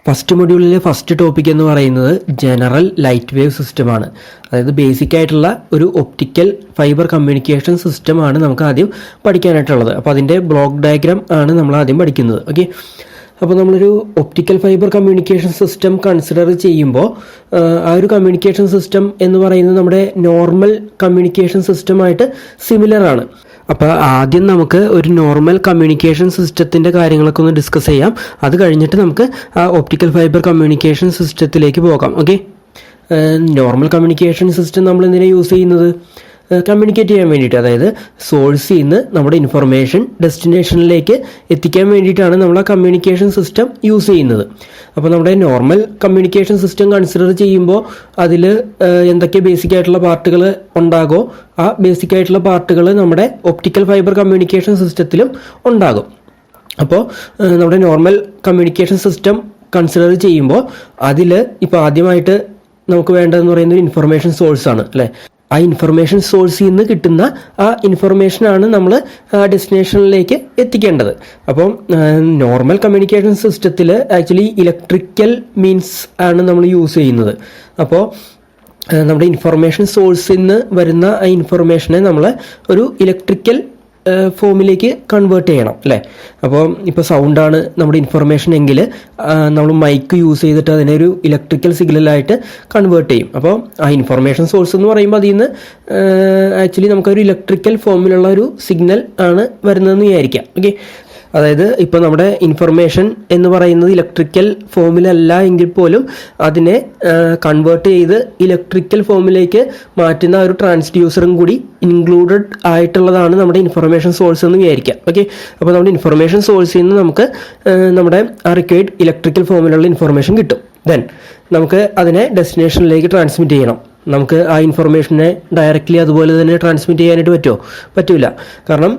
First മൊഡ്യൂളിലെ first topic എന്ന് പറയുന്നത് general light wave സിസ്റ്റമാണ്. അതായത് ബേസിക് ആയിട്ടുള്ള ഒരു ഒപ്റ്റിക്കൽ ഫൈബർ കമ്മ്യൂണിക്കേഷൻ സിസ്റ്റമാണ് നമുക്ക് ആദ്യം പഠിക്കാനായിട്ടുള്ളത്. അപ്പോൾ അതിൻ്റെ ബ്ലോക്ക് ഡയഗ്രാം ആണ് നമ്മൾ ആദ്യം പഠിക്കുന്നത്. ഓക്കെ, അപ്പോൾ നമ്മളൊരു optical fibre communication system consider ചെയ്യുമ്പോൾ ആ ഒരു കമ്മ്യൂണിക്കേഷൻ സിസ്റ്റം എന്ന് പറയുന്നത് നമ്മുടെ നോർമൽ കമ്മ്യൂണിക്കേഷൻ സിസ്റ്റമായിട്ട് സിമിലർ ആണ്. അപ്പോൾ ആദ്യം നമുക്ക് ഒരു നോർമൽ കമ്മ്യൂണിക്കേഷൻ സിസ്റ്റത്തിൻ്റെ കാര്യങ്ങളൊക്കെ ഒന്ന് ഡിസ്കസ് ചെയ്യാം. അത് കഴിഞ്ഞിട്ട് നമുക്ക് ആ ഒപ്റ്റിക്കൽ ഫൈബർ കമ്മ്യൂണിക്കേഷൻ സിസ്റ്റത്തിലേക്ക് പോകാം. ഓക്കെ, നോർമൽ കമ്മ്യൂണിക്കേഷൻ സിസ്റ്റം നമ്മൾ എന്തിനാണ് യൂസ് ചെയ്യുന്നത്? കമ്മ്യൂണിക്കേറ്റ് ചെയ്യാൻ വേണ്ടിയിട്ട്, അതായത് സോഴ്സിൽ നിന്ന് നമ്മുടെ ഇൻഫർമേഷൻ ഡെസ്റ്റിനേഷനിലേക്ക് എത്തിക്കാൻ വേണ്ടിയിട്ടാണ് നമ്മൾ ആ കമ്മ്യൂണിക്കേഷൻ സിസ്റ്റം യൂസ് ചെയ്യുന്നത്. അപ്പോൾ നമ്മുടെ നോർമൽ കമ്മ്യൂണിക്കേഷൻ സിസ്റ്റം കൺസിഡർ ചെയ്യുമ്പോൾ അതിൽ എന്തൊക്കെ ബേസിക് ആയിട്ടുള്ള പാർട്ടുകൾ ഉണ്ടാകോ ആ ബേസിക് ആയിട്ടുള്ള പാർട്ടുകൾ നമ്മുടെ ഒപ്റ്റിക്കൽ ഫൈബർ കമ്മ്യൂണിക്കേഷൻ സിസ്റ്റത്തിലും ഉണ്ടാകും. അപ്പോൾ നമ്മുടെ നോർമൽ കമ്മ്യൂണിക്കേഷൻ സിസ്റ്റം കൺസിഡർ ചെയ്യുമ്പോൾ അതിൽ ഇപ്പോൾ ആദ്യമായിട്ട് നമുക്ക് വേണ്ടതെന്ന് പറയുന്നത് ഇൻഫർമേഷൻ സോഴ്സാണ് അല്ലേ. ആ ഇൻഫർമേഷൻ സോഴ്സിൽ നിന്ന് കിട്ടുന്ന ആ ഇൻഫർമേഷനാണ് നമ്മൾ ഡെസ്റ്റിനേഷനിലേക്ക് എത്തിക്കേണ്ടത്. അപ്പം നോർമൽ കമ്മ്യൂണിക്കേഷൻ സിസ്റ്റത്തിൽ ആക്ച്വലി ഇലക്ട്രിക്കൽ മീൻസ് ആണ് നമ്മൾ യൂസ് ചെയ്യുന്നത്. അപ്പോൾ നമ്മുടെ ഇൻഫർമേഷൻ സോഴ്സിൽ നിന്ന് വരുന്ന ആ ഇൻഫർമേഷനെ നമ്മൾ ഒരു ഇലക്ട്രിക്കൽ ഫോമിലേക്ക് കൺവേർട്ട് ചെയ്യണം അല്ലേ. അപ്പോൾ ഇപ്പോൾ സൗണ്ടാണ് നമ്മുടെ ഇൻഫർമേഷൻ എങ്കിൽ നമ്മൾ മൈക്ക് യൂസ് ചെയ്തിട്ട് അതിനെ ഒരു ഇലക്ട്രിക്കൽ സിഗ്നലായിട്ട് കൺവേർട്ട് ചെയ്യും. അപ്പോൾ ആ ഇൻഫർമേഷൻ സോഴ്സ് എന്ന് പറയുമ്പോൾ അതിൽ നിന്ന് ആക്ച്വലി നമുക്കൊരു ഇലക്ട്രിക്കൽ ഫോമിലുള്ള ഒരു സിഗ്നൽ ആണ് വരുന്നതെന്ന് വിചാരിക്കാം. ഓക്കെ, അതായത് ഇപ്പോൾ നമ്മുടെ ഇൻഫർമേഷൻ എന്ന് പറയുന്നത് ഇലക്ട്രിക്കൽ ഫോമിലല്ല എങ്കിൽ പോലും അതിനെ കൺവേർട്ട് ചെയ്ത് ഇലക്ട്രിക്കൽ ഫോമിലേക്ക് മാറ്റുന്ന ഒരു ട്രാൻസ്ഡ്യൂസറും കൂടി ഇൻക്ലൂഡഡ് ആയിട്ടുള്ളതാണ് നമ്മുടെ ഇൻഫർമേഷൻ സോഴ്സ് എന്ന് വിചാരിക്കാം. ഓക്കെ, അപ്പോൾ നമ്മുടെ ഇൻഫർമേഷൻ സോഴ്സിൽ നിന്ന് നമുക്ക് നമ്മുടെ റിക്വയർഡ് ഇലക്ട്രിക്കൽ ഫോമിലുള്ള ഇൻഫർമേഷൻ കിട്ടും. ദെൻ നമുക്ക് അതിനെ ഡെസ്റ്റിനേഷനിലേക്ക് ട്രാൻസ്മിറ്റ് ചെയ്യണം. നമുക്ക് ആ ഇൻഫർമേഷനെ ഡയറക്റ്റ്ലി അതുപോലെ തന്നെ ട്രാൻസ്മിറ്റ് ചെയ്യാനായിട്ട് പറ്റുമോ? പറ്റില്ല. കാരണം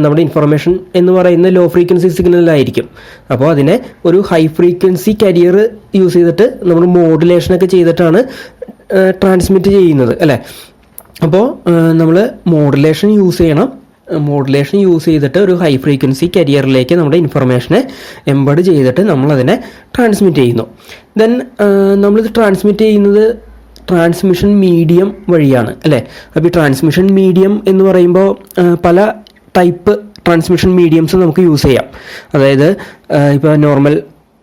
നമ്മുടെ ഇൻഫർമേഷൻ എന്ന് പറയുന്ന ലോ ഫ്രീക്വൻസി സിഗ്നലായിരിക്കും. അപ്പോൾ അതിനെ ഒരു ഹൈ ഫ്രീക്വൻസി കരിയർ യൂസ് ചെയ്തിട്ട് നമ്മൾ മോഡുലേഷനൊക്കെ ചെയ്തിട്ടാണ് ട്രാൻസ്മിറ്റ് ചെയ്യുന്നത് അല്ലേ. അപ്പോൾ നമ്മൾ മോഡുലേഷൻ യൂസ് ചെയ്യണം. മോഡുലേഷൻ യൂസ് ചെയ്തിട്ട് ഒരു ഹൈ ഫ്രീക്വൻസി കരിയറിലേക്ക് നമ്മുടെ ഇൻഫർമേഷനെ എംബഡ് ചെയ്തിട്ട് നമ്മളതിനെ ട്രാൻസ്മിറ്റ് ചെയ്യുന്നു. ദെൻ നമ്മളിത് ട്രാൻസ്മിറ്റ് ചെയ്യുന്നത് ട്രാൻസ്മിഷൻ മീഡിയം വഴിയാണ് അല്ലേ. അപ്പോൾ ഈ ട്രാൻസ്മിഷൻ മീഡിയം എന്ന് പറയുമ്പോൾ പല ടൈപ്പ് ട്രാൻസ്മിഷൻ മീഡിയംസ് നമുക്ക് യൂസ് ചെയ്യാം. അതായത് ഇപ്പോൾ നോർമൽ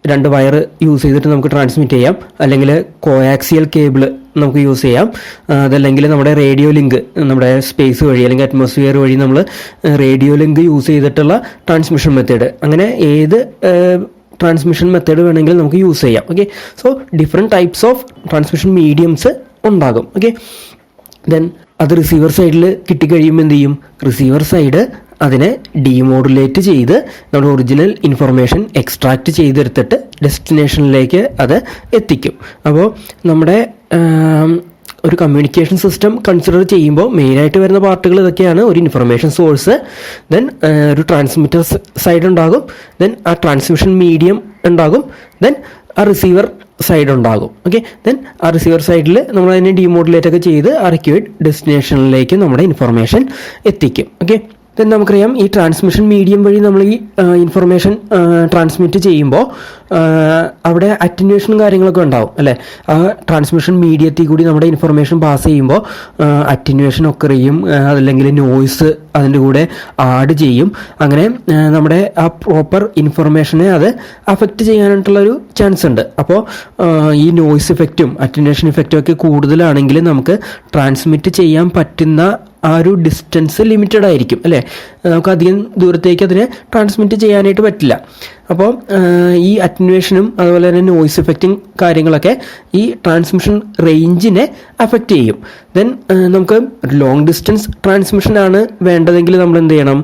2 വയർ യൂസ് ചെയ്തിട്ട് നമുക്ക് ട്രാൻസ്മിറ്റ് ചെയ്യാം, അല്ലെങ്കിൽ കോയാക്സിയൽ കേബിൾ നമുക്ക് യൂസ് ചെയ്യാം, അതല്ലെങ്കിൽ നമ്മുടെ റേഡിയോ ലിങ്ക് നമ്മുടെ സ്പേസ് വഴി അല്ലെങ്കിൽ അറ്റ്മോസ്ഫിയർ വഴി നമ്മൾ റേഡിയോ ലിങ്ക് യൂസ് ചെയ്തിട്ടുള്ള ട്രാൻസ്മിഷൻ മെത്തേഡ്, അങ്ങനെ ഏത് ട്രാൻസ്മിഷൻ മെത്തേഡ് വേണമെങ്കിലും നമുക്ക് യൂസ് ചെയ്യാം. Okay, so different types of transmission mediums ഉണ്ടാകും. ഓക്കെ, ദെൻ അത് റിസീവർ സൈഡിൽ കിട്ടിക്കഴിയുമ്പോൾ എന്ത് ചെയ്യും? റിസീവർ സൈഡ് അതിനെ ഡീമോഡുലേറ്റ് ചെയ്ത് നമ്മുടെ ഒറിജിനൽ ഇൻഫർമേഷൻ എക്സ്ട്രാക്ട് ചെയ്തെടുത്തിട്ട് ഡെസ്റ്റിനേഷനിലേക്ക് അത് എത്തിക്കും. അപ്പോൾ നമ്മുടെ ഒരു കമ്മ്യൂണിക്കേഷൻ സിസ്റ്റം കൺസിഡർ ചെയ്യുമ്പോൾ മെയിനായിട്ട് വരുന്ന പാർട്ടുകൾ ഇതൊക്കെയാണ്. ഒരു ഇൻഫർമേഷൻ സോഴ്സ്, ദെൻ ഒരു ട്രാൻസ്മിറ്റർ സൈഡ് ഉണ്ടാകും, ദെൻ ആ ട്രാൻസ്മിഷൻ മീഡിയം ഉണ്ടാകും, ദെൻ ആ റിസീവർ സൈഡ് ഉണ്ടാകും. ഓക്കെ, ദെൻ ആ റിസീവർ സൈഡിൽ നമ്മൾ അതിനെ ഡീമോഡുലേറ്റ് ഒക്കെ ചെയ്ത് ആ റിക്വയർഡ് ഡെസ്റ്റിനേഷനിലേക്ക് നമ്മുടെ ഇൻഫർമേഷൻ എത്തിക്കും. ഓക്കെ, ദെൻ നമുക്കറിയാം ഈ ട്രാൻസ്മിഷൻ മീഡിയം വഴി നമ്മൾ ഈ ഇൻഫർമേഷൻ ട്രാൻസ്മിറ്റ് ചെയ്യുമ്പോൾ അവിടെ അറ്റന്വേഷനും കാര്യങ്ങളൊക്കെ ഉണ്ടാവും അല്ലേ. ആ ട്രാൻസ്മിഷൻ മീഡിയത്തിൽ കൂടി നമ്മുടെ ഇൻഫർമേഷൻ പാസ് ചെയ്യുമ്പോൾ അറ്റന്വേഷൻ ഒക്കെ ചെയ്യും, അതല്ലെങ്കിൽ നോയ്സ് അതിൻ്റെ കൂടെ ആഡ് ചെയ്യും. അങ്ങനെ നമ്മുടെ ആ പ്രോപ്പർ ഇൻഫർമേഷനെ അത് അഫക്റ്റ് ചെയ്യാനായിട്ടുള്ളൊരു ചാൻസ് ഉണ്ട്. അപ്പോൾ ഈ നോയ്സ് ഇഫക്റ്റും അറ്റന്വേഷൻ ഇഫക്റ്റും ഒക്കെ കൂടുതലാണെങ്കിൽ നമുക്ക് ട്രാൻസ്മിറ്റ് ചെയ്യാൻ പറ്റുന്ന ആ ഒരു ഡിസ്റ്റൻസ് ലിമിറ്റഡ് ആയിരിക്കും അല്ലേ. നമുക്ക് അധികം ദൂരത്തേക്ക് അതിനെ ട്രാൻസ്മിറ്റ് ചെയ്യാനായിട്ട് പറ്റില്ല. അപ്പോൾ ഈ അറ്റന്വേഷനും അതുപോലെ തന്നെ നോയ്സ് ഇഫക്റ്റും കാര്യങ്ങളൊക്കെ ഈ ട്രാൻസ്മിഷൻ റേഞ്ചിനെ അഫക്റ്റ് ചെയ്യും. ദെൻ നമുക്ക് ലോങ് ഡിസ്റ്റൻസ് ട്രാൻസ്മിഷനാണ് വേണ്ടതെങ്കിൽ നമ്മൾ എന്ത് ചെയ്യണം?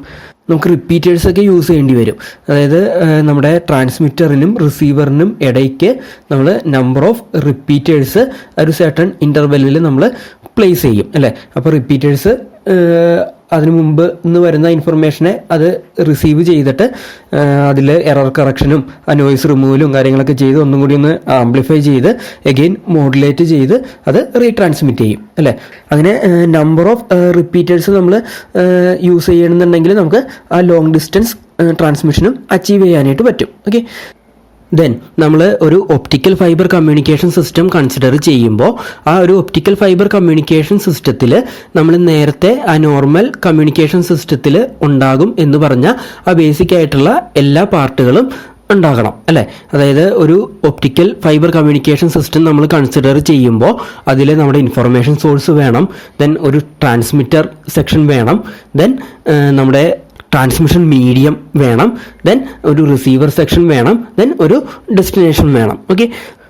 നമുക്ക് റിപ്പീറ്റേഴ്സൊക്കെ യൂസ് ചെയ്യേണ്ടി വരും. അതായത് നമ്മുടെ ട്രാൻസ്മിറ്ററിനും റിസീവറിനും ഇടയ്ക്ക് നമ്മൾ നമ്പർ ഓഫ് റിപ്പീറ്റേഴ്സ് ഒരു സർട്ടൺ ഇൻ്റർവെല്ലിൽ നമ്മൾ പ്ലേസ് ചെയ്യും അല്ലേ. അപ്പോൾ റിപ്പീറ്റേഴ്സ് അതിനു മുമ്പ് നിന്ന് വരുന്ന ഇൻഫർമേഷനെ അത് റിസീവ് ചെയ്തിട്ട് അതിൽ എറർ കറക്ഷനും നോയ്സ് റിമൂവലും കാര്യങ്ങളൊക്കെ ചെയ്ത് ഒന്നും കൂടി ഒന്ന് ആംപ്ലിഫൈ ചെയ്ത് എഗെയിൻ മോഡുലേറ്റ് ചെയ്ത് അത് റീട്രാൻസ്മിറ്റ് ചെയ്യും അല്ലേ. അങ്ങനെ നമ്പർ ഓഫ് റിപ്പീറ്റേഴ്സ് നമ്മൾ യൂസ് ചെയ്യണമെന്നുണ്ടെങ്കിൽ നമുക്ക് ആ ലോങ് ഡിസ്റ്റൻസ് ട്രാൻസ്മിഷനും അച്ചീവ് ചെയ്യാനായിട്ട് പറ്റും. ഓക്കെ, ദെൻ നമ്മൾ ഒരു optical fibre communication system consider ചെയ്യുമ്പോൾ ആ ഒരു ഒപ്റ്റിക്കൽ ഫൈബർ കമ്മ്യൂണിക്കേഷൻ സിസ്റ്റത്തിൽ നമ്മൾ നേരത്തെ ആ നോർമൽ കമ്മ്യൂണിക്കേഷൻ സിസ്റ്റത്തിൽ ഉണ്ടാകും എന്ന് പറഞ്ഞ ആ ബേസിക് ആയിട്ടുള്ള എല്ലാ പാർട്ടുകളും ഉണ്ടാകണം അല്ലേ. അതായത് ഒരു ഒപ്റ്റിക്കൽ ഫൈബർ കമ്മ്യൂണിക്കേഷൻ സിസ്റ്റം നമ്മൾ കൺസിഡർ ചെയ്യുമ്പോൾ അതിൽ നമ്മുടെ ഇൻഫർമേഷൻ സോഴ്സ് വേണം, ദെൻ ഒരു ട്രാൻസ്മിറ്റർ സെക്ഷൻ വേണം, ദെൻ നമ്മുടെ ട്രാൻസ്മിഷൻ മീഡിയം വേണം, ദെൻ ഒരു റിസീവർ സെക്ഷൻ വേണം, ദെൻ ഒരു ഡെസ്റ്റിനേഷൻ വേണം. ഓക്കെ,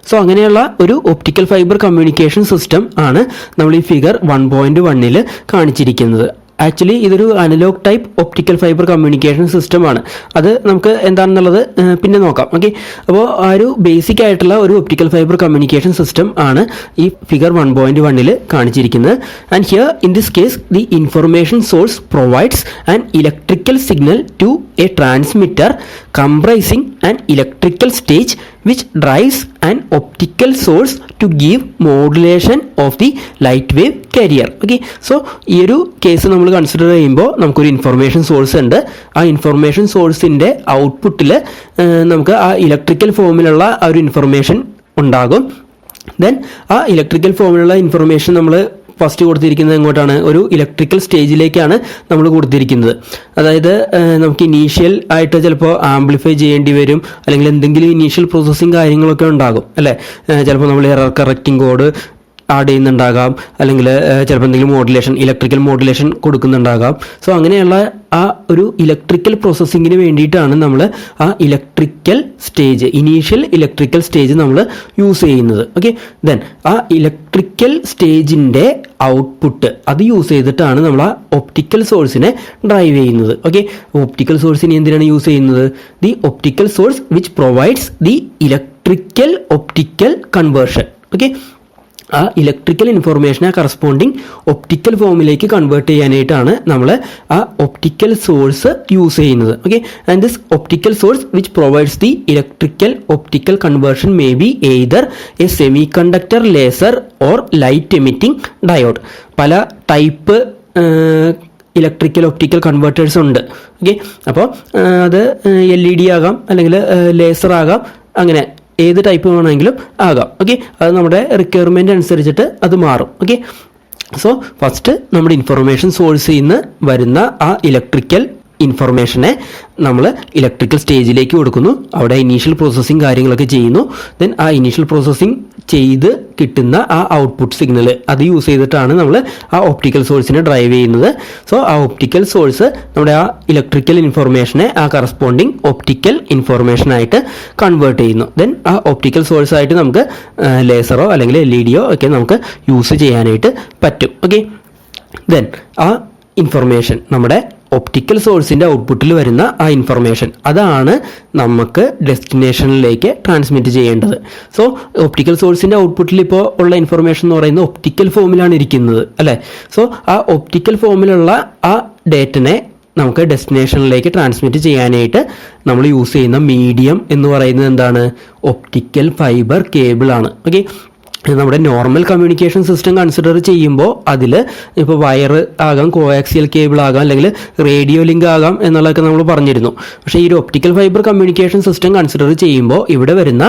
സോ അങ്ങനെയുള്ള ഒരു ഒപ്റ്റിക്കൽ ഫൈബർ കമ്മ്യൂണിക്കേഷൻ സിസ്റ്റം ആണ് നമ്മൾ ഈ ഫിഗർ 1.1 കാണിച്ചിരിക്കുന്നത്. ആക്ച്വലി ഇതൊരു analogue type optical fibre communication സിസ്റ്റമാണ്. അത് നമുക്ക് എന്താണെന്നുള്ളത് പിന്നെ നോക്കാം. ഓക്കെ, അപ്പോൾ ആ ഒരു ബേസിക് ആയിട്ടുള്ള ഒരു ഒപ്റ്റിക്കൽ ഫൈബർ കമ്മ്യൂണിക്കേഷൻ സിസ്റ്റം ആണ് ഈ ഫിഗർ 1.1 കാണിച്ചിരിക്കുന്നത്. And here in this case the information source provides an electrical signal to a transmitter comprising an electrical stage which drives an optical source to give modulation of the light wave carrier. Okay, so ഈ ഒരു case നമ്മൾ consider ചെയ്യുമ്പോൾ നമുക്കൊരു information source ഉണ്ട്. ആ information സോഴ്സിൻ്റെ ഔട്ട്പുട്ടിൽ നമുക്ക് ആ ഇലക്ട്രിക്കൽ ഫോമിലുള്ള ആ ഒരു ഇൻഫർമേഷൻ ഉണ്ടാകും. ദെൻ ആ ഇലക്ട്രിക്കൽ ഫോമിലുള്ള ഇൻഫർമേഷൻ നമ്മൾ ഫസ്റ്റ് കൊടുത്തിരിക്കുന്നത് എങ്ങോട്ടാണ്? ഒരു ഇലക്ട്രിക്കൽ സ്റ്റേജിലേക്കാണ് നമ്മൾ കൊടുത്തിരിക്കുന്നത്. അതായത് നമുക്ക് ഇനീഷ്യൽ ആയിട്ട് ചിലപ്പോൾ ആംപ്ലിഫൈ ചെയ്യേണ്ടി വരും, അല്ലെങ്കിൽ എന്തെങ്കിലും ഇനീഷ്യൽ പ്രോസസ്സിങ് കാര്യങ്ങളൊക്കെ ഉണ്ടാകും അല്ലേ. ചിലപ്പോൾ നമ്മൾ എറർ കറക്റ്റിംഗ് കോഡ് ആഡ് ചെയ്യുന്നുണ്ടാകാം, അല്ലെങ്കിൽ ചിലപ്പോൾ എന്തെങ്കിലും മോഡുലേഷൻ, ഇലക്ട്രിക്കൽ മോഡുലേഷൻ കൊടുക്കുന്നുണ്ടാകാം. സോ അങ്ങനെയുള്ള ആ ഒരു ഇലക്ട്രിക്കൽ പ്രോസസ്സിങ്ങിന് വേണ്ടിയിട്ടാണ് നമ്മൾ ആ electrical stage, initial electrical stage നമ്മൾ യൂസ് ചെയ്യുന്നത്. ഓക്കെ, ദെൻ ആ ഇലക്ട്രിക്കൽ സ്റ്റേജിൻ്റെ ഔട്ട്പുട്ട് അത് യൂസ് ചെയ്തിട്ടാണ് നമ്മൾ ആ ഒപ്റ്റിക്കൽ സോഴ്സിനെ ഡ്രൈവ് ചെയ്യുന്നത്. ഓക്കെ, ഒപ്റ്റിക്കൽ സോഴ്സിന് എന്തിനാണ് യൂസ് ചെയ്യുന്നത്? The optical source which provides the electrical optical conversion. Okay, ആ ഇലക്ട്രിക്കൽ ഇൻഫോർമേഷനെ കറസ്പോണ്ടിങ് ഒപ്റ്റിക്കൽ ഫോമിലേക്ക് കൺവേർട്ട് ചെയ്യാനായിട്ടാണ് നമ്മൾ ആ ഒപ്റ്റിക്കൽ സോഴ്സ് യൂസ് ചെയ്യുന്നത്. Okay, and this optical source which provides the electrical optical conversion may be either A semi conductor, laser or light emitting diode. പല type electrical optical converters ഉണ്ട്. Okay, അപ്പോൾ അത് LED ആകാം, അല്ലെങ്കിൽ laser ആകാം, അങ്ങനെ ഏത് ടൈപ്പ് വേണമെങ്കിലും ആകാം. ഓക്കെ, അത് നമ്മുടെ റിക്വയർമെൻ്റ് അനുസരിച്ചിട്ട് അത് മാറും. ഓക്കെ, സോ ഫസ്റ്റ് നമ്മുടെ ഇൻഫർമേഷൻ സോഴ്സിൽ നിന്ന് വരുന്ന ആ ഇലക്ട്രിക്കൽ ഇൻഫർമേഷനെ നമ്മൾ ഇലക്ട്രിക്കൽ സ്റ്റേജിലേക്ക് കൊടുക്കുന്നു. അവിടെ ഇനീഷ്യൽ പ്രോസസ്സിങ് കാര്യങ്ങളൊക്കെ ചെയ്യുന്നു. ദെൻ ആ ഇനീഷ്യൽ പ്രോസസ്സിങ് ചെയ്ത് കിട്ടുന്ന ആ ഔട്ട്പുട്ട് സിഗ്നൽ അത് യൂസ് ചെയ്തിട്ടാണ് നമ്മൾ ആ ഒപ്റ്റിക്കൽ സോഴ്സിനെ ഡ്രൈവ് ചെയ്യുന്നത്. സോ ആ ഒപ്റ്റിക്കൽ സോഴ്സ് നമ്മുടെ ആ ഇലക്ട്രിക്കൽ ഇൻഫർമേഷനെ ആ കറസ്പോണ്ടിങ് ഒപ്റ്റിക്കൽ ഇൻഫർമേഷനായിട്ട് കൺവേർട്ട് ചെയ്യുന്നു. ദെൻ ആ ഒപ്റ്റിക്കൽ സോഴ്സായിട്ട് നമുക്ക് ലേസറോ അല്ലെങ്കിൽ LED ഒക്കെ നമുക്ക് യൂസ് ചെയ്യാനായിട്ട് പറ്റും. ഓക്കെ, ദെൻ ആ ഇൻഫർമേഷൻ നമ്മുടെ ഒപ്റ്റിക്കൽ സോഴ്സിൻ്റെ ഔട്ട്പുട്ടിൽ വരുന്ന ആ ഇൻഫർമേഷൻ അതാണ് നമുക്ക് ഡെസ്റ്റിനേഷനിലേക്ക് ട്രാൻസ്മിറ്റ് ചെയ്യേണ്ടത്. സോ ഒപ്റ്റിക്കൽ സോഴ്സിൻ്റെ ഔട്ട്പുട്ടിൽ ഇപ്പോൾ ഉള്ള ഇൻഫർമേഷൻ എന്ന് പറയുന്നത് ഒപ്റ്റിക്കൽ ഫോമിലാണ് ഇരിക്കുന്നത് അല്ലേ. സോ ആ ഒപ്റ്റിക്കൽ ഫോമിലുള്ള ആ ഡേറ്റിനെ നമുക്ക് ഡെസ്റ്റിനേഷനിലേക്ക് ട്രാൻസ്മിറ്റ് ചെയ്യാനായിട്ട് നമ്മൾ യൂസ് ചെയ്യുന്ന മീഡിയം എന്ന് പറയുന്നത് എന്താണ്? ഒപ്റ്റിക്കൽ ഫൈബർ കേബിൾ ആണ്. ഓക്കെ, നമ്മുടെ നോർമൽ കമ്മ്യൂണിക്കേഷൻ സിസ്റ്റം കൺസിഡർ ചെയ്യുമ്പോൾ അതിൽ ഇപ്പോൾ വയർ ആകാം, കോആക്സിയൽ കേബിൾ ആകാം, അല്ലെങ്കിൽ റേഡിയോ ലിങ്ക് ആകാം എന്നുള്ളതൊക്കെ നമ്മൾ പറഞ്ഞിരുന്നു. പക്ഷേ ഈ ഒരു optical fibre communication system consider ചെയ്യുമ്പോൾ ഇവിടെ വരുന്ന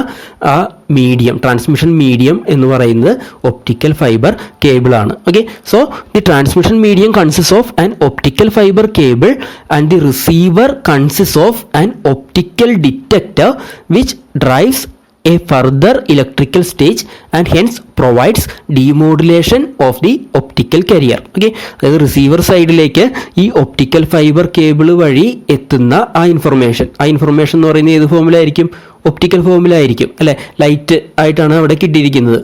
ആ മീഡിയം, ട്രാൻസ്മിഷൻ മീഡിയം എന്ന് പറയുന്നത് ഒപ്റ്റിക്കൽ ഫൈബർ കേബിൾ ആണ്. Okay, so the transmission medium consist of an optical fibre cable and the receiver consist of an optical detector which drives a further electrical stage and hence provides demodulation of the optical carrier. Okay, അതായത് receiver സൈഡിലേക്ക് ഈ optical fibre cable വഴി എത്തുന്ന ആ information എന്ന് പറയുന്നത് ഏത് ഫോമിലായിരിക്കും? Optical ഫോമിലായിരിക്കും അല്ലേ. ലൈറ്റ് ആയിട്ടാണ് അവിടെ കിട്ടിയിരിക്കുന്നത്.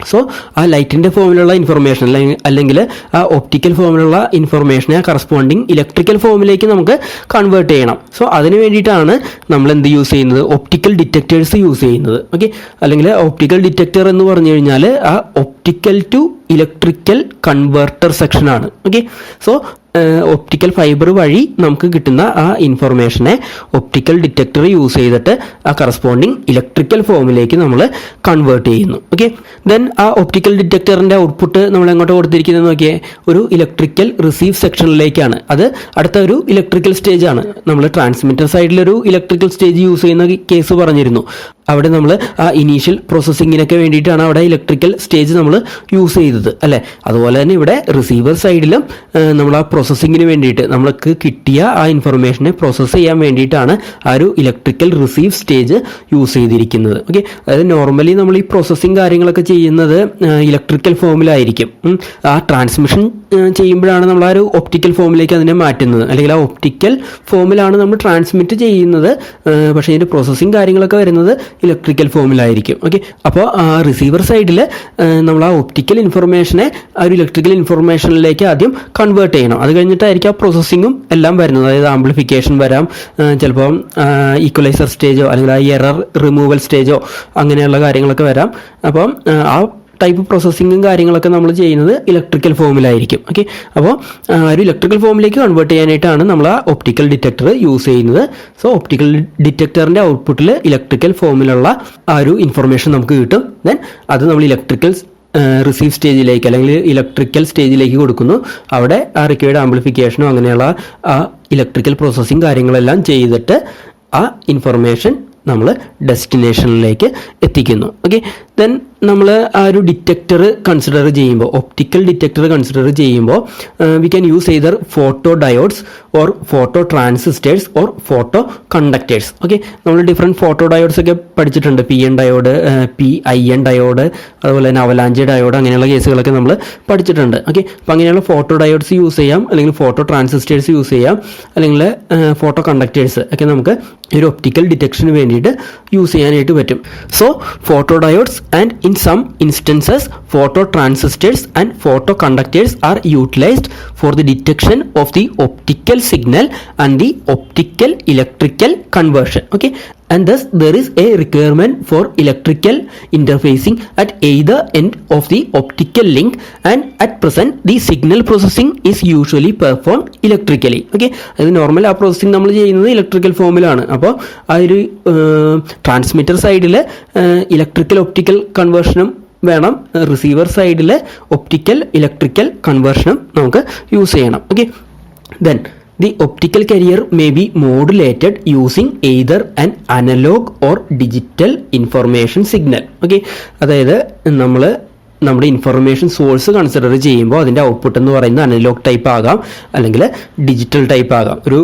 സോ ആ ലൈറ്റിൻ്റെ ഫോമിലുള്ള ഇൻഫർമേഷൻ അല്ലെങ്കിൽ ആ ഒപ്റ്റിക്കൽ ഫോമിലുള്ള ഇൻഫർമേഷനെ കറസ്പോണ്ടിങ് ഇലക്ട്രിക്കൽ ഫോമിലേക്ക് നമുക്ക് കൺവേർട്ട് ചെയ്യണം. സോ അതിന് വേണ്ടിയിട്ടാണ് നമ്മൾ എന്ത് യൂസ് ചെയ്യുന്നത്? ഒപ്റ്റിക്കൽ ഡിറ്റക്ടേഴ്സ് യൂസ് ചെയ്യുന്നത്. ഓക്കെ, അല്ലെങ്കിൽ ഒപ്റ്റിക്കൽ ഡിറ്റക്ടർ എന്ന് പറഞ്ഞു കഴിഞ്ഞാൽ ആ ഒപ്റ്റിക്കൽ ടു ഇലക്ട്രിക്കൽ കൺവേർട്ടർ സെക്ഷനാണ്. ഓക്കെ, സോ ഒപ്റ്റിക്കൽ ഫൈബർ വഴി നമുക്ക് കിട്ടുന്ന ആ ഇൻഫർമേഷനെ ഒപ്റ്റിക്കൽ ഡിറ്റക്ടർ യൂസ് ചെയ്തിട്ട് ആ കറസ്പോണ്ടിങ് ഇലക്ട്രിക്കൽ ഫോമിലേക്ക് നമ്മൾ കൺവേർട്ട് ചെയ്യുന്നു. ഓക്കെ, ദെൻ ആ ഒപ്റ്റിക്കൽ ഡിറ്റക്ടറിൻ്റെ ഔട്ട്പുട്ട് നമ്മൾ എങ്ങോട്ട് കൊടുത്തിരിക്കുന്നത് നോക്കിയേ? ഒരു ഇലക്ട്രിക്കൽ റിസീവ് സെക്ഷനിലേക്കാണ്. അത് അടുത്ത ഒരു ഇലക്ട്രിക്കൽ സ്റ്റേജ് ആണ്. നമ്മൾ ട്രാൻസ്മിറ്റർ സൈഡിലൊരു ഇലക്ട്രിക്കൽ സ്റ്റേജ് യൂസ് ചെയ്യുന്ന കേസ് പറഞ്ഞിരുന്നു. അവിടെ നമ്മൾ ആ ഇനീഷ്യൽ പ്രോസസ്സിങ്ങിനൊക്കെ വേണ്ടിയിട്ടാണ് അവിടെ ഇലക്ട്രിക്കൽ സ്റ്റേജ് നമ്മൾ യൂസ് ചെയ്തത് അല്ലേ. അതുപോലെ തന്നെ ഇവിടെ റിസീവർ സൈഡിലും നമ്മൾ ആ പ്രോസസ്സിങ്ങിന് വേണ്ടിയിട്ട് നമ്മൾക്ക് കിട്ടിയ ആ ഇൻഫർമേഷനെ പ്രോസസ്സ് ചെയ്യാൻ വേണ്ടിയിട്ടാണ് ആ ഒരു ഇലക്ട്രിക്കൽ റിസീവ് സ്റ്റേജ് യൂസ് ചെയ്തിരിക്കുന്നത്. ഓക്കെ, അതായത് നോർമലി നമ്മൾ ഈ പ്രോസസ്സിങ് കാര്യങ്ങളൊക്കെ ചെയ്യുന്നത് ഇലക്ട്രിക്കൽ ഫോമിലായിരിക്കും. ആ ട്രാൻസ്മിഷൻ ചെയ്യുമ്പോഴാണ് നമ്മൾ ആ ഒരു ഒപ്റ്റിക്കൽ ഫോമിലേക്ക് അതിനെ മാറ്റുന്നത്, അല്ലെങ്കിൽ ആ ഒപ്റ്റിക്കൽ ഫോമിലാണ് നമ്മൾ ട്രാൻസ്മിറ്റ് ചെയ്യുന്നത്. പക്ഷേ ഇതിൻ്റെ പ്രോസസ്സിങ് കാര്യങ്ങളൊക്കെ വരുന്നത് ഇലക്ട്രിക്കൽ ഫോമിലായിരിക്കും. ഓക്കെ, അപ്പോൾ ആ റിസീവർ സൈഡിൽ നമ്മൾ ആ ഒപ്റ്റിക്കൽ ഇൻഫർമേഷനെ ആ ഒരു ഇലക്ട്രിക്കൽ ഇൻഫർമേഷനിലേക്ക് ആദ്യം കൺവേർട്ട് ചെയ്യണം. അത് കഴിഞ്ഞിട്ടായിരിക്കും ആ പ്രോസസ്സിങ്ങും എല്ലാം വരുന്നത്. അതായത് ആംപ്ലിഫിക്കേഷൻ വരാം, ചിലപ്പോൾ ഈക്വലൈസർ സ്റ്റേജോ അല്ലെങ്കിൽ ആ എറർ റിമൂവൽ സ്റ്റേജോ അങ്ങനെയുള്ള കാര്യങ്ങളൊക്കെ വരാം. അപ്പം ആ ടൈപ്പ് പ്രോസസ്സിങ്ങും കാര്യങ്ങളൊക്കെ നമ്മൾ ചെയ്യുന്നത് ഇലക്ട്രിക്കൽ ഫോമിലായിരിക്കും. ഓക്കെ, അപ്പോൾ ഒരു ഇലക്ട്രിക്കൽ ഫോമിലേക്ക് കൺവേർട്ട് ചെയ്യാനായിട്ടാണ് നമ്മൾ ആ ഒപ്റ്റിക്കൽ ഡിറ്റക്ടർ യൂസ് ചെയ്യുന്നത്. സോ ഒപ്റ്റിക്കൽ ഡിറ്റക്ടറിൻ്റെ ഔട്ട്പുട്ടിൽ ഇലക്ട്രിക്കൽ ഫോമിലുള്ള ആ ഒരു ഇൻഫർമേഷൻ നമുക്ക് കിട്ടും. ദെൻ അത് നമ്മൾ ഇലക്ട്രിക്കൽ റിസീവ് സ്റ്റേജിലേക്ക് അല്ലെങ്കിൽ ഇലക്ട്രിക്കൽ സ്റ്റേജിലേക്ക് കൊടുക്കുന്നു. അവിടെ ആ റിക്വയർഡ് ആംപ്ലിഫിക്കേഷനോ അങ്ങനെയുള്ള ആ ഇലക്ട്രിക്കൽ പ്രോസസ്സിങ് കാര്യങ്ങളെല്ലാം ചെയ്തിട്ട് ആ ഇൻഫർമേഷൻ നമ്മൾ ഡെസ്റ്റിനേഷനിലേക്ക് എത്തിക്കുന്നു. ഓക്കെ, ദെൻ നമ്മൾ ആ ഒരു ഡിറ്റക്ടർ കൺസിഡർ ചെയ്യുമ്പോൾ, ഒപ്റ്റിക്കൽ ഡിറ്റക്ടർ കൺസിഡർ ചെയ്യുമ്പോൾ we can use either photo diodes or photo transistors or photo conductors. Okay, നമ്മൾ ഡിഫറെൻറ്റ് ഫോട്ടോ ഡയോഡ്സ് ഒക്കെ പഠിച്ചിട്ടുണ്ട്. PN ഡയോഡ്, PIN ഡയോഡ്, അതുപോലെ തന്നെ അവലാഞ്ച് ഡയോഡ്, അങ്ങനെയുള്ള കേസുകളൊക്കെ നമ്മൾ പഠിച്ചിട്ടുണ്ട്. ഓക്കെ, അപ്പോൾ അങ്ങനെയുള്ള ഫോട്ടോ ഡയോഡ്സ് യൂസ് ചെയ്യാം, അല്ലെങ്കിൽ ഫോട്ടോ ട്രാൻസിസ്റ്റേഴ്സ് യൂസ് ചെയ്യാം, അല്ലെങ്കിൽ ഫോട്ടോ കണ്ടക്ടേഴ്സ് ഒക്കെ നമുക്ക് ഒരു ഒപ്റ്റിക്കൽ ഡിറ്റക്ഷന് വേണ്ടിയിട്ട് യൂസ് ചെയ്യാനായിട്ട് പറ്റും. So photo diodes and in some instances photo transistors and photo conductors are utilized for the detection of the optical signal and the optical electrical conversion. Okay, and thus there is a requirement for electrical interfacing at either end of the optical link, and at present the signal processing is usually performed electrically. Okay, അത് normal ആ processing നമ്മൾ ചെയ്യുന്നത് electrical ഫോമിലാണ്. അപ്പോൾ ആ ഒരു transmitter സൈഡിൽ electrical optical കൺവേർഷനും വേണം, റിസീവർ സൈഡിൽ ഒപ്റ്റിക്കൽ ഇലക്ട്രിക്കൽ കൺവേർഷനും നമുക്ക് യൂസ് ചെയ്യണം. Okay, then the optical carrier may be modulated using either an analog or digital information signal. Okay, അതായത് നമ്മുടെ ഇൻഫർമേഷൻ സോഴ്സ് കൺസിഡർ ചെയ്യുമ്പോൾ അതിൻ്റെ ഔട്ട്പുട്ട് എന്ന് പറയുന്നത് അനലോഗ് ടൈപ്പ് ആകാം, അല്ലെങ്കിൽ ഡിജിറ്റൽ ടൈപ്പ് ആകാം. ഒരു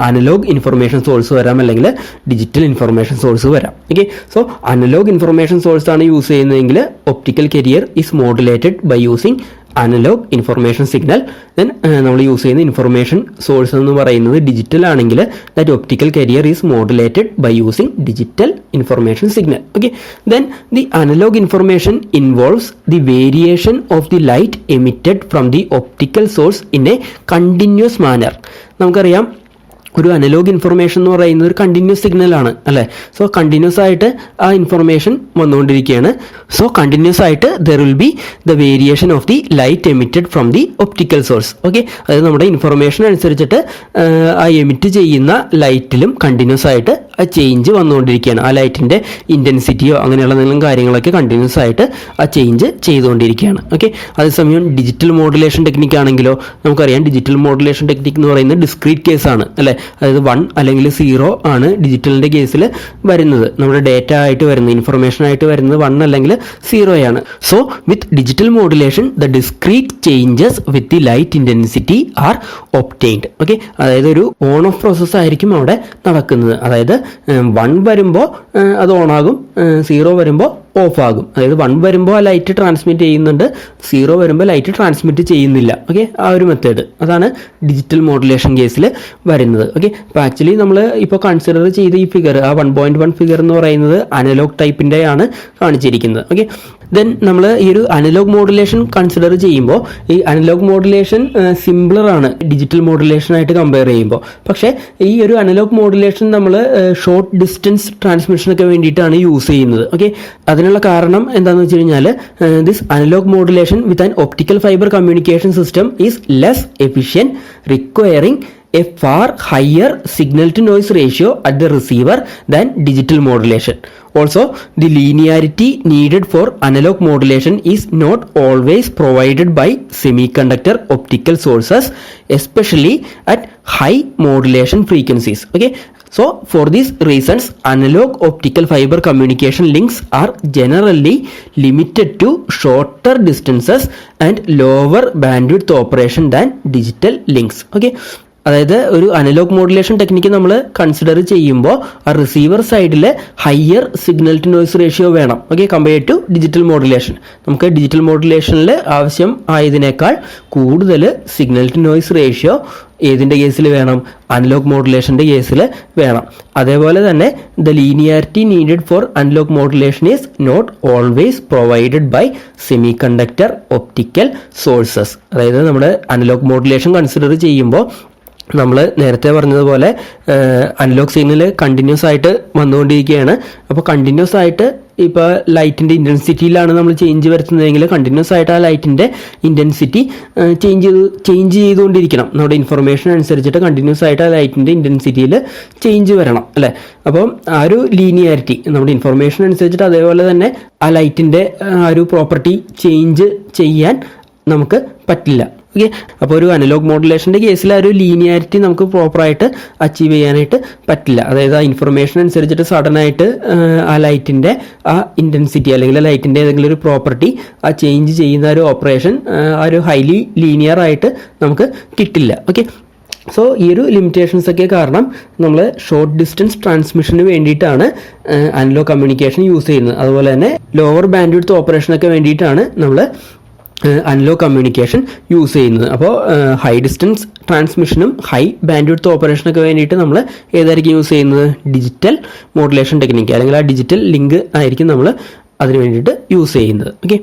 അനലോഗ് ഇൻഫർമേഷൻ സോഴ്സ് വരാം, അല്ലെങ്കിൽ ഡിജിറ്റൽ ഇൻഫർമേഷൻ സോഴ്സ് വരാം. Okay, so analogue information source ആണ് യൂസ് ചെയ്യുന്നതെങ്കിൽ optical carrier is modulated by using analogue information signal. Then നമ്മൾ യൂസ് ചെയ്യുന്ന ഇൻഫർമേഷൻ സോഴ്സ് എന്ന് പറയുന്നത് ഡിജിറ്റൽ ആണെങ്കിൽ that optical carrier is modulated by using digital information signal. Okay, then the analogue information involves the variation of the light emitted from the optical source in a continuous manner. നമുക്കറിയാം ഒരു analogue information എന്ന് പറയുന്നത് ഒരു continuous സിഗ്നലാണ് അല്ലേ. So continuous ആയിട്ട് ആ information വന്നുകൊണ്ടിരിക്കുകയാണ്. സോ കണ്ടിന്യൂസ് ആയിട്ട് there will be the variation of the light emitted from the optical source. Okay, അതായത് നമ്മുടെ ഇൻഫർമേഷൻ അനുസരിച്ചിട്ട് ആ എമിറ്റ് ചെയ്യുന്ന ലൈറ്റിലും കണ്ടിന്യൂസ് ആയിട്ട് ആ ചേഞ്ച് വന്നുകൊണ്ടിരിക്കുകയാണ്. ആ ലൈറ്റിൻ്റെ ഇൻറ്റൻസിറ്റിയോ അങ്ങനെയുള്ള എന്തെങ്കിലും കാര്യങ്ങളൊക്കെ കണ്ടിന്യൂസ് ആയിട്ട് ആ ചേഞ്ച് ചെയ്തുകൊണ്ടിരിക്കുകയാണ്. ഓക്കെ, അതേസമയം ഡിജിറ്റൽ മോഡുലേഷൻ ടെക്നിക്ക് ആണെങ്കിലോ നമുക്കറിയാം, ഡിജിറ്റൽ മോഡുലേഷൻ ടെക്നിക്ക് എന്ന് പറയുന്നത് ഡിസ്ക്രീറ്റ് കേസാണ് അല്ലേ. അതായത് 1 അല്ലെങ്കിൽ 0 ആണ് ഡിജിറ്റലിൻ്റെ കേസിൽ വരുന്നത്. നമ്മുടെ ഡേറ്റ ആയിട്ട് വരുന്നത്, ഇൻഫർമേഷൻ ആയിട്ട് വരുന്നത് 1 അല്ലെങ്കിൽ 0 ആണ്. So with digital modulation the discrete changes with the light intensity are obtained. Okay, അതായത് ഒരു ഓൺ ഓഫ് പ്രോസസ്സ് ആയിരിക്കും അവിടെ നടക്കുന്നത്. അതായത് 1 വരുമ്പോൾ അത് ഓൺ ആകും, 0 വരുമ്പോൾ ഓഫ് ആകും. അതായത് 1 വരുമ്പോൾ ആ ലൈറ്റ് ട്രാൻസ്മിറ്റ് ചെയ്യുന്നുണ്ട്, 0 വരുമ്പോൾ ലൈറ്റ് ട്രാൻസ്മിറ്റ് ചെയ്യുന്നില്ല. ഓക്കെ, ആ ഒരു മെത്തേഡ് അതാണ് ഡിജിറ്റൽ മോഡുലേഷൻ കേസിൽ വരുന്നത്. ഓക്കെ, അപ്പോൾ ആക്ച്വലി നമ്മൾ ഇപ്പോൾ കൺസിഡർ ചെയ്ത ഈ ഫിഗർ, ആ 1.1 ഫിഗർ എന്ന് പറയുന്നത് അനലോഗ് ടൈപ്പിൻ്റെ ആണ് കാണിച്ചിരിക്കുന്നത്. ഓക്കെ, ദെൻ നമ്മൾ ഈ ഒരു അനലോഗ് മോഡുലേഷൻ കൺസിഡർ ചെയ്യുമ്പോൾ ഈ അനലോഗ് മോഡുലേഷൻ സിംപ്ലറാണ് ഡിജിറ്റൽ മോഡുലേഷനായിട്ട് കമ്പയർ ചെയ്യുമ്പോൾ. പക്ഷേ ഈ ഒരു അനലോഗ് മോഡുലേഷൻ നമ്മൾ ഷോർട്ട് ഡിസ്റ്റൻസ് ട്രാൻസ്മിഷനൊക്കെ വേണ്ടിയിട്ടാണ് യൂസ് ചെയ്യുന്നത്. ഓക്കെ, അതിനുള്ള കാരണം എന്താണെന്ന് വെച്ച് കഴിഞ്ഞാൽ this analogue modulation with an optical fibre communication system is less efficient, requiring a far higher signal to noise ratio at the receiver than digital modulation. Also, the linearity needed for analog modulation is not always provided by semiconductor optical sources, especially at high modulation frequencies. Okay, So for these reasons, analog optical fiber communication links are generally limited to shorter distances and lower bandwidth operation than digital links. Okay. അതായത് ഒരു analogue modulation technique നമ്മൾ consider ചെയ്യുമ്പോൾ ആ receiver സൈഡിൽ higher signal to noise ratio വേണം. Okay, compared to digital modulation. നമുക്ക് digital മോഡുലേഷനിൽ ആവശ്യം ആയതിനേക്കാൾ കൂടുതൽ സിഗ്നൽ ടു നോയ്സ് റേഷ്യോ ഏതിൻ്റെ കേസിൽ വേണം? അനലോഗ് മോഡുലേഷൻ്റെ കേസിൽ വേണം. അതേപോലെ തന്നെ the linearity needed for analogue modulation is not always provided by semiconductor optical sources. അതായത് നമ്മൾ അനലോഗ് മോഡുലേഷൻ കൺസിഡർ ചെയ്യുമ്പോൾ നമ്മൾ നേരത്തെ പറഞ്ഞതുപോലെ അനലോഗ് സിഗ്നൽ കണ്ടിന്യൂസ് ആയിട്ട് വന്നുകൊണ്ടിരിക്കുകയാണ്. അപ്പോൾ കണ്ടിന്യൂസ് ആയിട്ട് ഇപ്പോൾ ലൈറ്റിൻ്റെ ഇൻറ്റൻസിറ്റിയിലാണ് നമ്മൾ ചേഞ്ച് വരുത്തുന്നതെങ്കിൽ കണ്ടിന്യൂസ് ആയിട്ട് ആ ലൈറ്റിൻ്റെ ഇൻറ്റൻസിറ്റി ചേഞ്ച് ചെയ്തുകൊണ്ടിരിക്കണം. നമ്മുടെ ഇൻഫർമേഷൻ അനുസരിച്ചിട്ട് കണ്ടിന്യൂസ് ആയിട്ട് ആ ലൈറ്റിൻ്റെ ഇൻറ്റൻസിറ്റിയിൽ ചേഞ്ച് വരണം അല്ലേ. അപ്പോൾ ആ ഒരു ലീനിയാരിറ്റി നമ്മുടെ ഇൻഫർമേഷൻ അനുസരിച്ചിട്ട് അതേപോലെ തന്നെ ആ ലൈറ്റിൻ്റെ ആ ഒരു പ്രോപ്പർട്ടി ചേഞ്ച് ചെയ്യാൻ നമുക്ക് പറ്റില്ല. ഓക്കെ, അപ്പോൾ ഒരു അനലോഗ് മോഡുലേഷൻ്റെ കേസിൽ ആ ഒരു ലീനിയാരിറ്റി നമുക്ക് പ്രോപ്പറായിട്ട് അച്ചീവ് ചെയ്യാനായിട്ട് പറ്റില്ല. അതായത് ആ ഇൻഫർമേഷൻ അനുസരിച്ചിട്ട് സഡനായിട്ട് ആ ലൈറ്റിൻ്റെ ആ ഇൻറ്റൻസിറ്റി അല്ലെങ്കിൽ ലൈറ്റിൻ്റെ ഏതെങ്കിലും ഒരു പ്രോപ്പർട്ടി ആ ചേഞ്ച് ചെയ്യുന്ന ഒരു ഓപ്പറേഷൻ ആ ഒരു ഹൈലി ലീനിയർ ആയിട്ട് നമുക്ക് കിട്ടില്ല. ഓക്കെ, സോ ഈ ഒരു ലിമിറ്റേഷൻസ് ഒക്കെ കാരണം നമ്മൾ ഷോർട്ട് ഡിസ്റ്റൻസ് ട്രാൻസ്മിഷന് വേണ്ടിയിട്ടാണ് അനലോഗ് കമ്മ്യൂണിക്കേഷൻ യൂസ് ചെയ്യുന്നത്. അതുപോലെ തന്നെ ലോവർ ബാൻഡ്വിഡ്ത്ത് ഓപ്പറേഷനൊക്കെ വേണ്ടിയിട്ടാണ് നമ്മൾ അനലോഗ് കമ്മ്യൂണിക്കേഷൻ യൂസ് ചെയ്യുന്നത്. അപ്പോൾ ഹൈ ഡിസ്റ്റൻസ് ട്രാൻസ്മിഷനും ഹൈ ബാൻഡ്വിഡ്ത്ത് ഓപ്പറേഷനൊക്കെ വേണ്ടിയിട്ട് നമ്മൾ ഏതായിരിക്കും യൂസ് ചെയ്യുന്നത്? ഡിജിറ്റൽ മോഡുലേഷൻ ടെക്നിക്ക് അല്ലെങ്കിൽ ആ ഡിജിറ്റൽ ലിങ്ക് ആയിരിക്കും നമ്മൾ അതിന് വേണ്ടിയിട്ട് യൂസ് ചെയ്യുന്നത്. ഓക്കെ,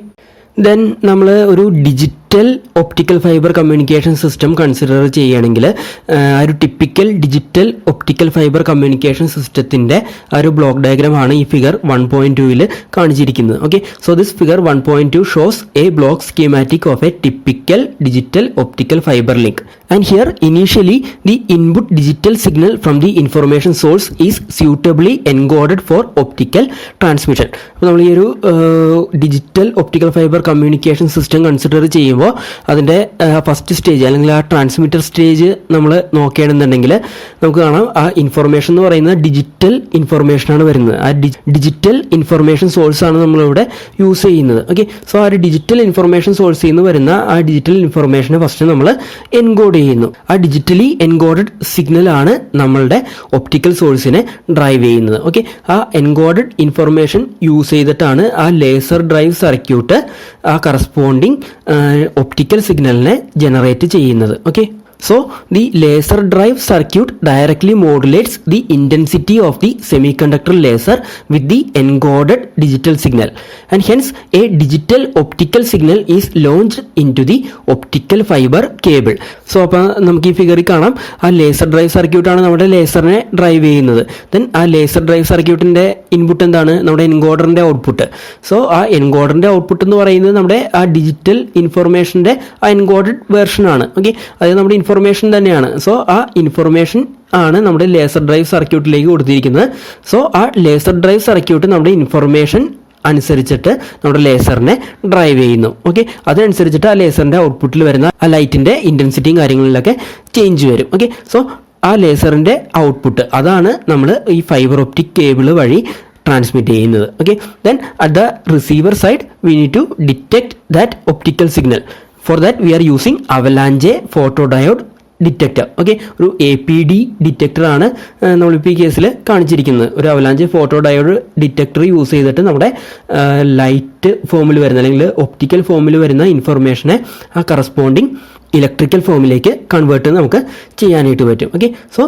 ദെൻ നമ്മൾ ഒരു digital optical fibre communication system consider ചെയ്യുകയാണെങ്കിൽ ആ ഒരു typical digital optical fibre communication സിസ്റ്റത്തിൻ്റെ ആ ഒരു ബ്ലോക്ക് ഡയഗ്രാമാണ് ഈ ഫിഗർ 1.2 കാണിച്ചിരിക്കുന്നത്. Okay, so this figure 1.2 shows A block schematic of A typical digital optical fibre link. And here initially the input digital signal from the information source is suitably encoded for optical transmission. അപ്പോൾ നമ്മൾ ഈ ഒരു digital optical fibre communication system consider ചെയ്യുമ്പോൾ അതിൻ്റെ first stage അല്ലെങ്കിൽ ആ transmitter stage നമ്മൾ നോക്കുകയാണെന്നുണ്ടെങ്കിൽ നമുക്ക് കാണാം ആ ഇൻഫർമേഷൻ എന്ന് പറയുന്നത് ഡിജിറ്റൽ ഇൻഫർമേഷനാണ് വരുന്നത്. ആ ഡിജിറ്റൽ ഇൻഫർമേഷൻ സോഴ്സാണ് നമ്മളിവിടെ യൂസ് ചെയ്യുന്നത്. ഓക്കെ, സോ ആ ഒരു ഡിജിറ്റൽ ഇൻഫർമേഷൻ സോഴ്സിൽ നിന്ന് വരുന്ന ആ ഡിജിറ്റൽ ഇൻഫർമേഷനെ ഫസ്റ്റ് നമ്മൾ എൻകോഡ് ചെയ്യുന്നു. ആ ഡിജിറ്റലി എൻകോഡഡ് സിഗ്നൽ ആണ് നമ്മളുടെ ഒപ്റ്റിക്കൽ സോഴ്സിനെ ഡ്രൈവ് ചെയ്യുന്നത്. ഓക്കെ, ആ എൻകോഡഡ് ഇൻഫർമേഷൻ യൂസ് ചെയ്തിട്ടാണ് ആ ലേസർ ഡ്രൈവ് സർക്യൂട്ട് ആ കറസ്പോണ്ടിങ് ഒപ്റ്റിക്കൽ സിഗ്നലിനെ ജനറേറ്റ് ചെയ്യുന്നത്. Okay, so the laser drive circuit directly modulates the intensity of the semiconductor laser with the encoded digital signal, and hence a digital optical signal is launched into the optical fiber cable. So അപ്പോൾ നമുക്ക് ഈ ഫിഗറിൽ കാണാം ആ laser drive സർക്യൂട്ടാണ് നമ്മുടെ ലേസറിനെ drive ചെയ്യുന്നത്. Then ആ ലേസർ ഡ്രൈവ് സർക്യൂട്ടിൻ്റെ ഇൻപുട്ട് എന്താണ്? നമ്മുടെ എൻകോഡറിൻ്റെ ഔട്ട്പുട്ട്. സോ ആ എൻകോഡറിൻ്റെ ഔട്ട്പുട്ട് എന്ന് പറയുന്നത് നമ്മുടെ ആ ഡിജിറ്റൽ ഇൻഫർമേഷൻ്റെ ആ എൻകോഡഡ് വേർഷനാണ്. ഓക്കെ, അതായത് നമ്മുടെ ഇൻഫർമേഷൻ തന്നെയാണ്. സോ ആ ഇൻഫർമേഷൻ ആണ് നമ്മുടെ ലേസർ ഡ്രൈവ് സർക്യൂട്ടിലേക്ക് കൊടുത്തിരിക്കുന്നത്. സോ ആ ലേസർ ഡ്രൈവ് സർക്യൂട്ട് നമ്മുടെ ഇൻഫർമേഷൻ അനുസരിച്ചിട്ട് നമ്മുടെ ലേസറിനെ ഡ്രൈവ് ചെയ്യുന്നു. ഓക്കെ, അതനുസരിച്ചിട്ട് ആ ലേസറിൻ്റെ ഔട്ട്പുട്ടിൽ വരുന്ന ആ ലൈറ്റിൻ്റെ ഇൻറ്റൻസിറ്റിയും കാര്യങ്ങളിലൊക്കെ ചേഞ്ച് വരും. ഓക്കെ, സോ ആ ലേസറിൻ്റെ ഔട്ട്പുട്ട് അതാണ് നമ്മൾ ഈ ഫൈബർ ഒപ്റ്റിക് കേബിൾ വഴി ട്രാൻസ്മിറ്റ് ചെയ്യുന്നത്. Okay, then at the receiver side we need to detect that optical signal. For that we are using avalanche photodiode detector. Okay, ഒരു APD ഡിറ്റക്ടറാണ് നമ്മളിപ്പോൾ ഈ കേസിൽ കാണിച്ചിരിക്കുന്നത്. ഒരു അവലാഞ്ചെ ഫോട്ടോഡയോഡ് ഡിറ്റക്ടർ യൂസ് ചെയ്തിട്ട് നമ്മുടെ ലൈറ്റ് ഫോമിൽ വരുന്ന അല്ലെങ്കിൽ ഒപ്റ്റിക്കൽ ഫോമിൽ വരുന്ന ഇൻഫർമേഷനെ ആ കറസ്പോണ്ടിങ് ഇലക്ട്രിക്കൽ ഫോമിലേക്ക് കൺവേർട്ട് നമുക്ക് ചെയ്യാനായിട്ട് പറ്റും. ഓക്കെ, സോ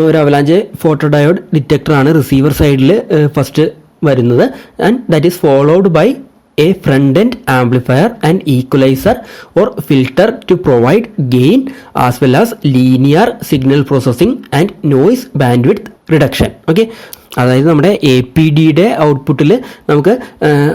ഒരു അവലാഞ്ചെ ഫോട്ടോഡയോഡ് ഡിറ്റക്ടറാണ് റിസീവർ സൈഡിൽ ഫസ്റ്റ് വരുന്നത്. And that is followed by a front-end amplifier and equalizer or filter to provide gain as well as linear signal processing and noise bandwidth reduction. Okay, അതായത് നമ്മുടെ APDയുടെ ഔട്ട്പുട്ടിൽ നമുക്ക്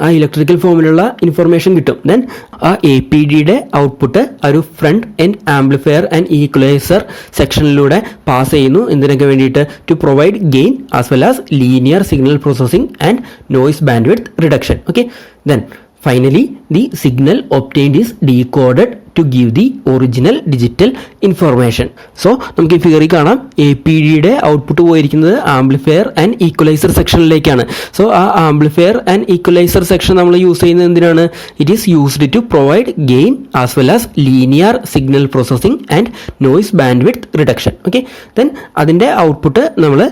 ആ electrical ഫോമിലുള്ള information കിട്ടും. ദെൻ ആ APDയുടെ ഔട്ട്പുട്ട് ഒരു front end amplifier and equaliser സെക്ഷനിലൂടെ പാസ് ചെയ്യുന്നു. എന്തിനൊക്കെ വേണ്ടിയിട്ട്? To provide gain as well as linear signal processing and noise bandwidth reduction. Okay, then finally the signal obtained is decoded to give the original digital information. So നമുക്ക് ഈ ഫിഗറിൽ കാണാം APDയുടെ output പോയിരിക്കുന്നത് ആംപ്ലിഫയർ ആൻഡ് ഈക്വലൈസർ സെക്ഷനിലേക്കാണ്. So ആ amplifier and equaliser section നമ്മൾ use ചെയ്യുന്നത് എന്തിനാണ്? It is used to provide gain as well as linear signal processing and noise bandwidth reduction. Okay, then അതിൻ്റെ ഔട്ട്പുട്ട് നമ്മൾ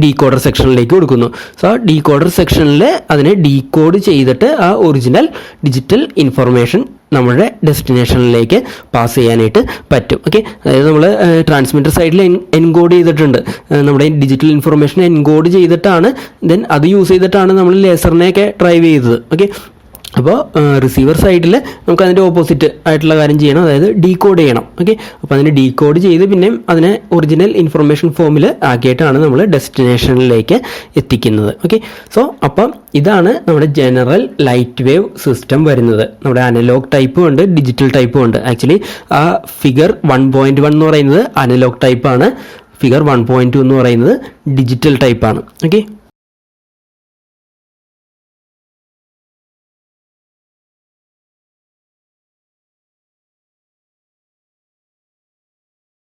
ഡീകോഡർ സെക്ഷനിലേക്ക് കൊടുക്കുന്നു. സോ ആ ഡീകോഡർ സെക്ഷനിൽ അതിനെ ഡീകോഡ് ചെയ്തിട്ട് ആ ഒറിജിനൽ ഡിജിറ്റൽ ഇൻഫർമേഷൻ നമ്മുടെ ഡെസ്റ്റിനേഷനിലേക്ക് പാസ് ചെയ്യാനായിട്ട് പറ്റും. ഓക്കെ, അതായത് നമ്മൾ ട്രാൻസ്മിറ്റർ സൈഡിൽ എൻകോഡ് ചെയ്തിട്ടുണ്ട്, നമ്മുടെ ഡിജിറ്റൽ ഇൻഫർമേഷൻ എൻകോഡ് ചെയ്തിട്ടാണ് ദെൻ അത് യൂസ് ചെയ്തിട്ടാണ് നമ്മൾ ലേസറിനെയൊക്കെ ഡ്രൈവ് ചെയ്തത്. ഓക്കെ, അപ്പോൾ റിസീവർ സൈഡിൽ നമുക്ക് അതിൻ്റെ ഓപ്പോസിറ്റ് ആയിട്ടുള്ള കാര്യം ചെയ്യണം, അതായത് ഡീകോഡ് ചെയ്യണം. ഓക്കെ, അപ്പോൾ അതിനെ ഡീകോഡ് ചെയ്ത് പിന്നെയും അതിനെ ഒറിജിനൽ ഇൻഫർമേഷൻ ഫോമിൽ ആക്കിയിട്ടാണ് നമ്മൾ ഡെസ്റ്റിനേഷനിലേക്ക് എത്തിക്കുന്നത്. ഓക്കെ, സോ അപ്പം ഇതാണ് നമ്മുടെ ജനറൽ ലൈറ്റ് വേവ് സിസ്റ്റം വരുന്നത്. നമ്മുടെ അനലോഗ് ടൈപ്പും ഉണ്ട്, ഡിജിറ്റൽ ടൈപ്പും ഉണ്ട്. ആക്ച്വലി ആ ഫിഗർ 1.1 എന്ന് പറയുന്നത് അനലോഗ് ടൈപ്പാണ്, ഫിഗർ 1.2 എന്ന് പറയുന്നത് ഡിജിറ്റൽ ടൈപ്പാണ്. ഓക്കെ.